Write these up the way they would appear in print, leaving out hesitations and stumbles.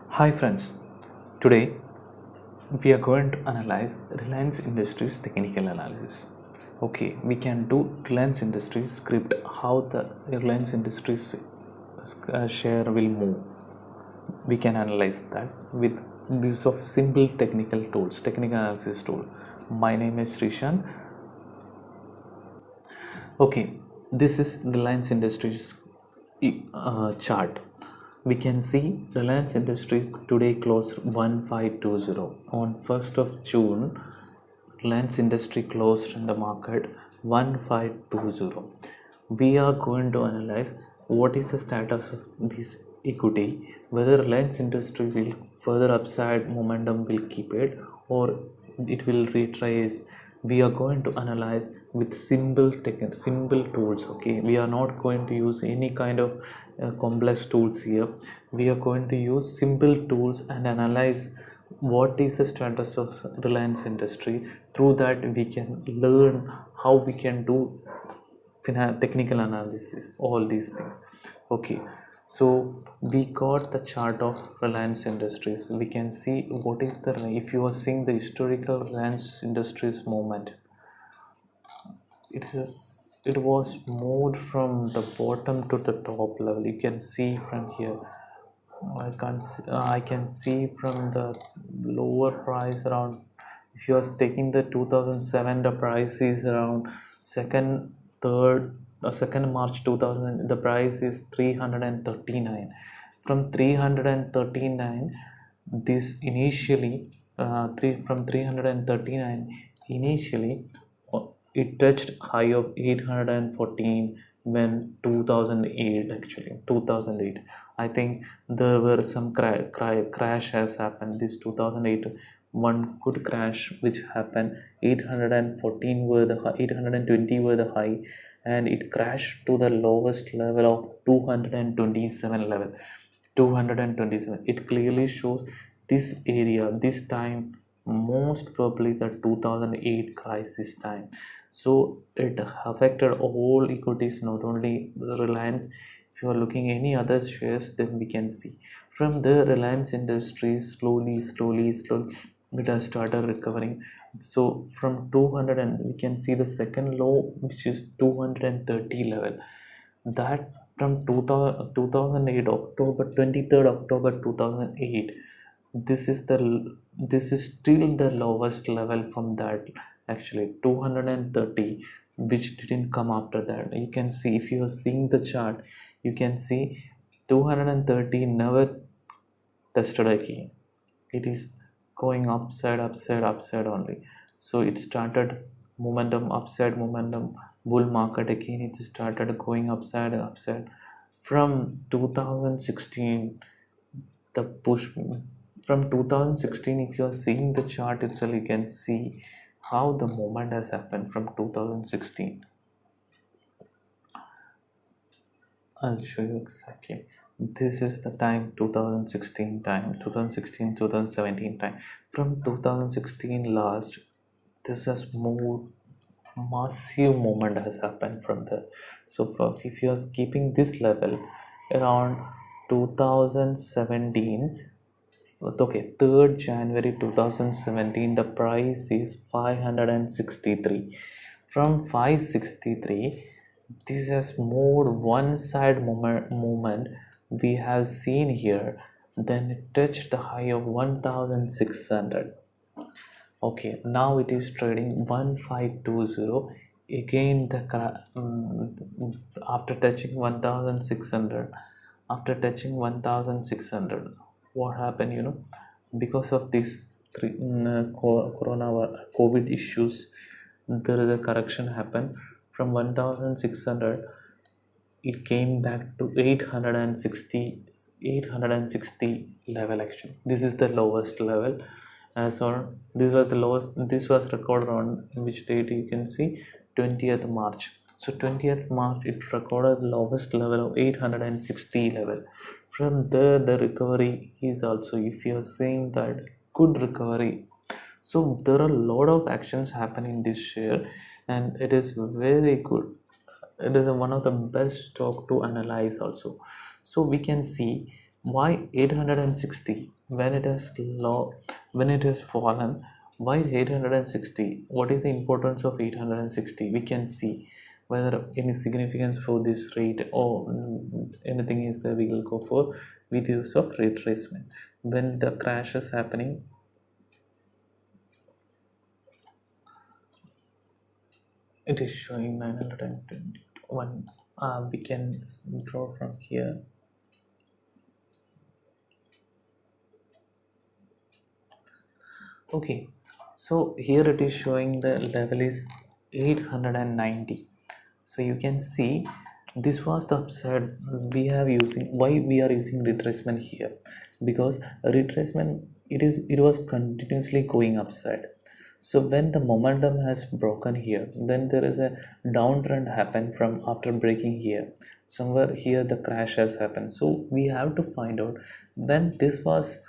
Hi friends, today we are going to analyze Reliance Industries technical analysis. Okay, we can do Reliance Industries script how the Reliance Industries share will move. We can analyze that with use of simple technical tools, technical analysis tool. My name is Srishan. Okay, this is Reliance Industries chart. We can see Reliance Industries today closed 1520 on 1st of June. Reliance Industry closed in the market 1520. We are going to analyze what is the status of this equity, whether Reliance Industry will further upside momentum will keep it or it will retrace. We are going to analyze with simple tools. Okay, we are not going to use any kind of complex tools here. We are going to use simple tools and analyze what is the status of Reliance Industry. Through that we can learn how we can do technical analysis, all these things. Okay, so we got the chart of Reliance Industries. We can see what is the, if you are seeing the historical Reliance Industries movement, it was moved from the bottom to the top level. You can see from here. I can see from the lower price around, if you are taking the 2007, the price is around second third second March 2000, the price is 339. From 339, this initially from 339 initially, it touched high of 814 when 2008, actually 2008. I think there were some crash has happened this 2008. One good crash which happened, 814 were the high, 820 were the high, and it crashed to the lowest level of 227 level. 227, it clearly shows this area, this time, most probably the 2008 crisis time. So it affected all equities, not only Reliance. If you are looking any other shares, then we can see from the Reliance Industries slowly it has started recovering. So from 200, and we can see the second low, which is 230 level, that from 2008 October 23rd October 2008. This is still the lowest level from that, actually 230, which didn't come after that. You can see, if you are seeing the chart, you can see 230 never tested again. It is going upside only. So it started momentum, upside momentum, bull market again. It started going upside from 2016. The push from 2016, if you are seeing the chart itself, you can see how the movement has happened from 2016. I'll show you exactly. This is the time, 2016 time, 2016, 2017 time. From 2016 last, this has moved, massive movement has happened from there. So if you are keeping this level around 2017, okay, 3rd January 2017, the price is 563. From 563, this has moved one side movement we have seen here, then it touched the high of 1600. Okay, now it is trading 1520. Again after touching 1600, after touching 1600, what happened, because of this corona COVID issues, there is a correction happened from 1600. It came back to 860 level. Actually, this is the lowest level. Or this was the lowest, this was recorded on which date, you can see 20th March. So 20th March it recorded the lowest level of 860 level. From there the recovery is also, if you are seeing that, good recovery. So there are a lot of actions happening in this share, and it is very good. It is one of the best stock to analyze also. So we can see why 860 when it is low, when it has fallen? Why 860? What is the importance of 860? We can see whether any significance for this rate or anything is there. We will go for with use of retracement. When the crash is happening, it is showing 921. We can draw from here. Okay, so here it is showing the level is 890. So you can see this was the upside we have using. Why we are using retracement here? Because retracement, it was continuously going upside. So when the momentum has broken here, then there is a downtrend happen from after breaking here. Somewhere here the crash has happened. So we have to find out when this was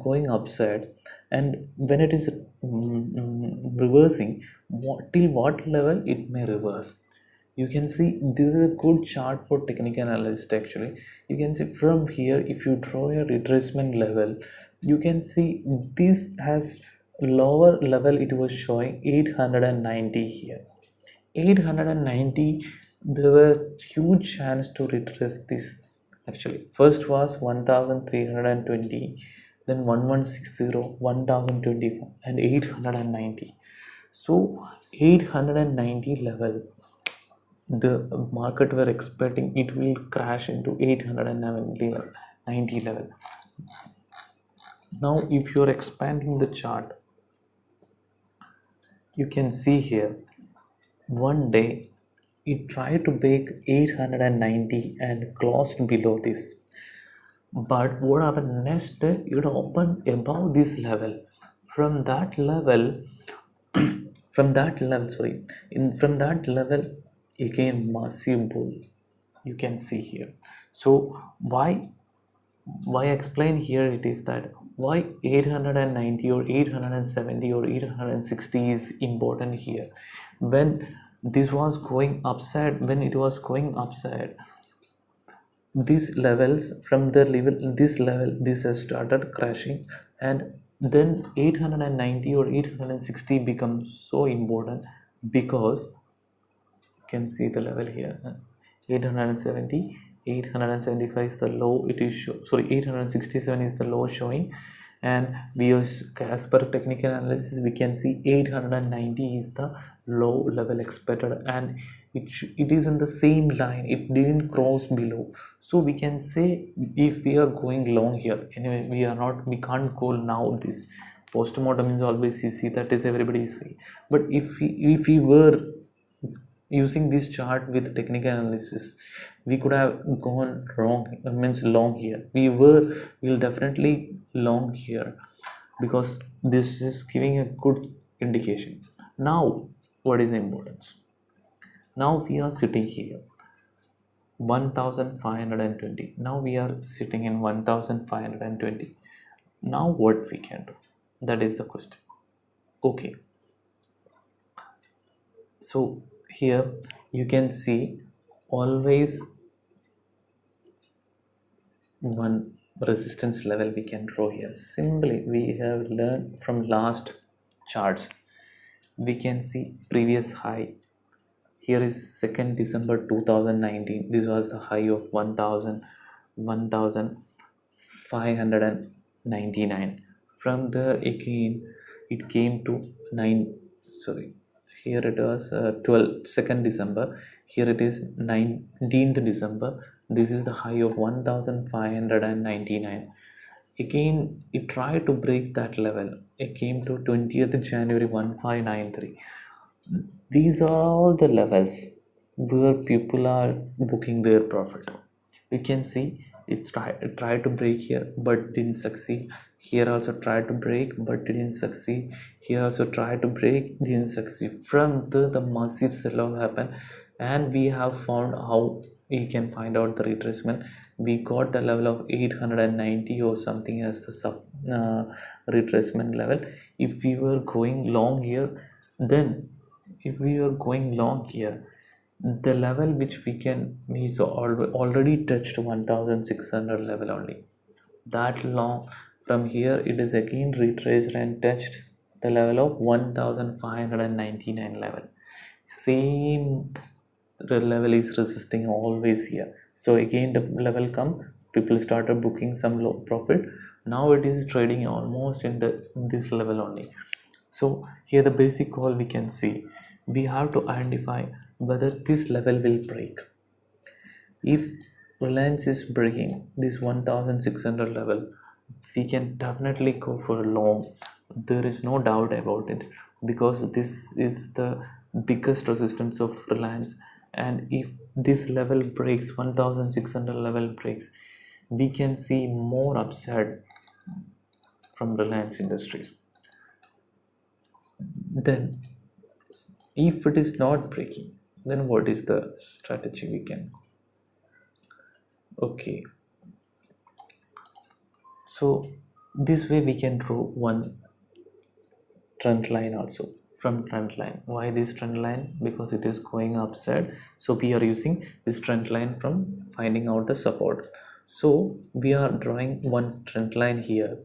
going upside, and when it is reversing, till what level it may reverse. You can see this is a good chart for technical analyst. Actually, you can see from here, if you draw a retracement level, you can see this has lower level. It was showing 890 here. 890, there was huge chance to retrace this. Actually, first was 1320, then 1160, 1024, and 890. So 890 level, the market were expecting it will crash into 890 level. Now if you are expanding the chart, you can see here one day it tried to break 890 and closed below this. But what happened next day? It opened above this level. From that level, from that level, sorry, from that level, again massive bull. You can see here. So why I explain here it is that why 890 or 870 or 860 is important here. When this was going upside, when it was going upside, these levels, from the level, this level, this has started crashing, and then 890 or 860 becomes so important, because you can see the level here. 870, 875 is the low. It is sorry, 867 is the low showing, and we use, as per technical analysis, we can see 890 is the low level expected, and it is in the same line. It didn't cross below. So we can say if we are going long here, anyway, we can't go now. This postmortem is always easy, that is everybody say. But if we were using this chart with technical analysis, we could have gone wrong, means long here. We'll definitely long here, because this is giving a good indication. Now what is the importance? Now we are sitting here 1520. Now we are sitting in 1520. Now what we can do, that is the question. Okay, so here you can see always one resistance level we can draw here. Simply we have learned from last charts. We can see previous high. Here is 2nd December 2019. This was the high of 1599. From there again it came to 9, sorry, here it was 2nd December. Here it is 19th December. This is the high of 1599. Again it tried to break that level. It came to 20th January 1593. These are all the levels where people are booking their profit. You can see it tried to break here but didn't succeed. Here also tried to break but didn't succeed. Here also tried to break, didn't succeed. From the massive sell-off happened, and we have found how we can find out the retracement. We got the level of 890 or something as the retracement level. If we were going long here, then if we are going long here, the level which we can is already touched 1600 level only. that long. From here it is again retraced and touched the level of 1599 level. Same the level is resisting always here. So again the level come, people started booking some low profit. Now it is trading almost in this level only. So here the basic call we can see, we have to identify whether this level will break. If Reliance is breaking this 1600 level, we can definitely go for a long. There is no doubt about it, because this is the biggest resistance of Reliance. And if this level breaks, 1600 level breaks, we can see more upside from Reliance Industries. Then, if it is not breaking, then what is the strategy we can? Okay, so this way we can draw one trend line also. From trend line, why this trend line? Because it is going upside, so we are using this trend line from finding out the support. So we are drawing one trend line here.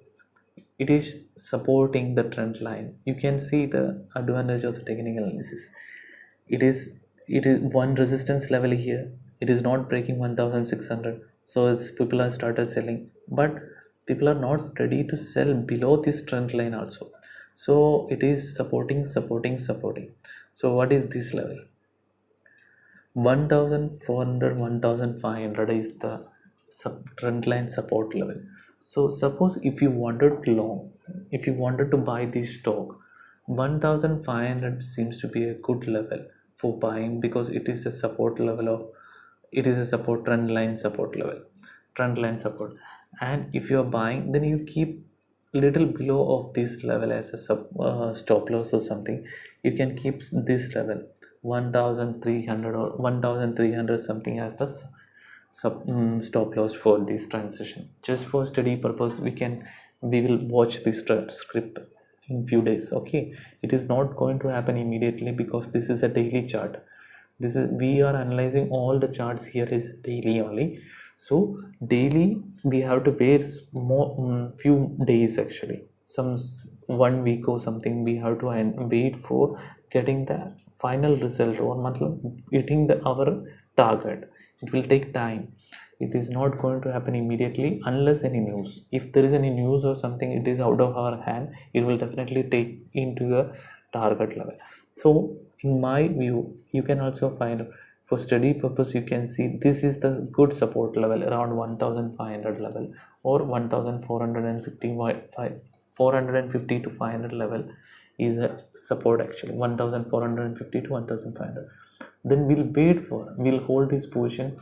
It is supporting the trend line. You can see the advantage of the technical analysis. It is one resistance level here. It is not breaking 1600, so it's people are started selling, but people are not ready to sell below this trend line also. So it is supporting. So what is this level? 1400, 1500 is the trend line support level. So suppose if you wanted long, if you wanted to buy this stock, 1500 seems to be a good level for buying, because it is a support level of, it is a support trend line support level, trend line support. And if you are buying, then you keep little below of this level as a stop loss or something. You can keep this level 1300 or 1300 something as the stop loss for this transition. Just for study purpose, we will watch this script in few days. Okay, it is not going to happen immediately, because this is a daily chart. This is, we are analyzing all the charts here is daily only. So daily we have to wait more, few days actually, some 1 week or something. We have to wait for getting the final result, or hitting our target. It will take time. It is not going to happen immediately unless any news. If there is any news or something, it is out of our hand, it will definitely take into a target level. So in my view, you can also find, for study purpose, you can see this is the good support level around 1500 level, or 1450, 450 to 500 level is a support actually, 1450 to 1500. Then we'll hold this position.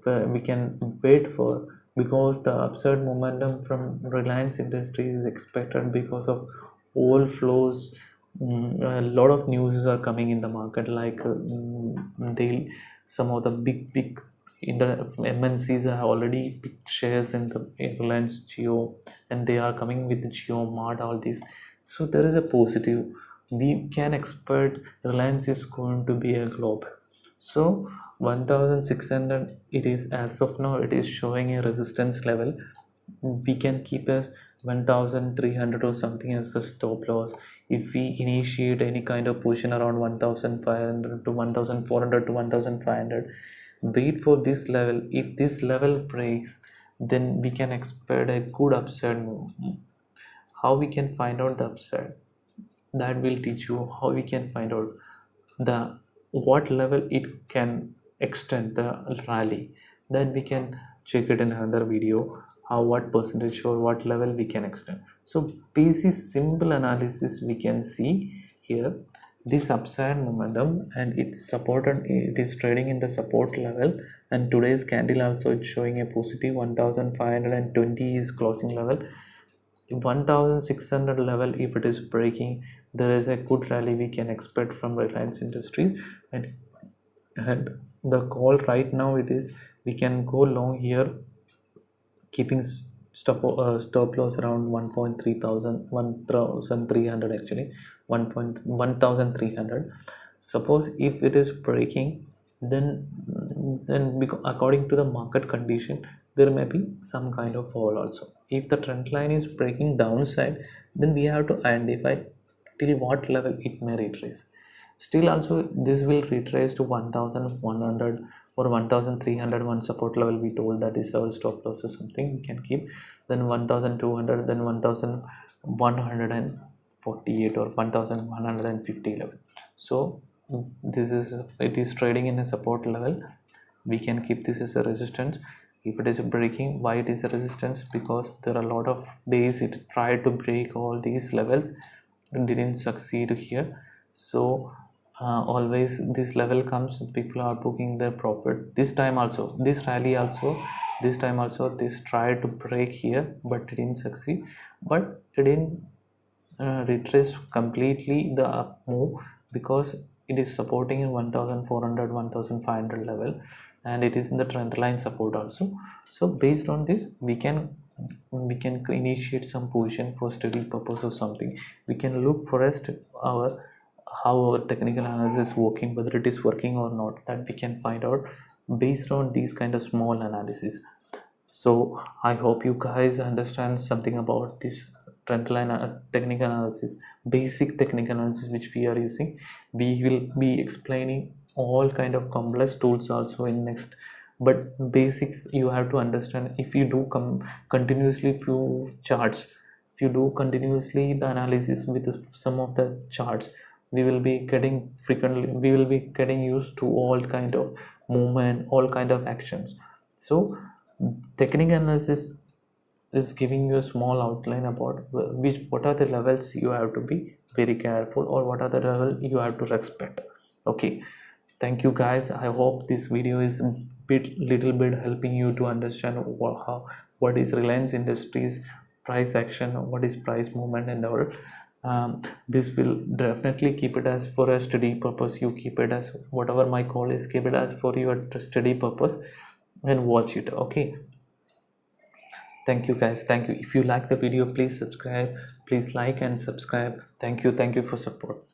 We can wait for, because the upside momentum from Reliance Industries is expected because of oil flows. A lot of news are coming in the market, like they, some of the big in the MNCs have already picked shares in the Reliance Jio, and they are coming with the Jio Mart, all these. So there is a positive. We can expect Reliance is going to be a globe. So 1600, it is, as of now it is showing a resistance level. We can keep as 1300 or something as the stop loss. If we initiate any kind of position around 1500 to 1400 to 1500, wait for this level. If this level breaks, then we can expect a good upside move. How we can find out the upside? That will teach you how we can find out the what level it can extend the rally. Then we can check it in another video, how, what percentage or what level we can extend. So basic simple analysis we can see here, this upside momentum, and it's supported, it is trading in the support level. And today's candle also it's showing a positive 1520 is closing level. 1600 level, if it is breaking, there is a good rally we can expect from Reliance Industries. And the call right now it is, we can go long here, keeping stop loss around 1300 actually, 1300. Suppose if it is breaking, then according to the market condition, there may be some kind of fall also. If the trend line is breaking downside, then we have to identify till what level it may retrace. Still also this will retrace to 1100 or 1300, one support level we told, that is our stop loss or something we can keep. Then 1200, then 1148 or 1150 level. So this is, it is trading in a support level. We can keep this as a resistance. If it is breaking, why it is a resistance? Because there are a lot of days it tried to break all these levels, didn't succeed here. So always this level comes, people are booking their profit. This time also, this rally also, this time also this tried to break here but it didn't succeed, but it didn't retrace completely the up move, because it is supporting in 1400 1500 level, and it is in the trend line support also. So based on this we can initiate some position for study purpose or something. We can look first our how our technical analysis is working, whether it is working or not, that we can find out based on these kind of small analysis. So I hope you guys understand something about this trend line technical analysis, basic technical analysis which we are using. We will be explaining all kind of complex tools also in next, but basics you have to understand. If you do continuously few charts, if you do continuously the analysis with some of the charts, we will be getting frequently, we will be getting used to all kind of movement, all kind of actions. So technical analysis is giving you a small outline about which, what are the levels you have to be very careful, or what are the level you have to respect. Okay, thank you guys. I hope this video is a little bit helping you to understand what is Reliance Industries price action, what is price movement and all. This will definitely keep it as for a study purpose. You keep it as whatever my call is, keep it as for your study purpose and watch it. Okay, thank you guys, thank you. If you like the video, please subscribe, please like and subscribe. Thank you for support.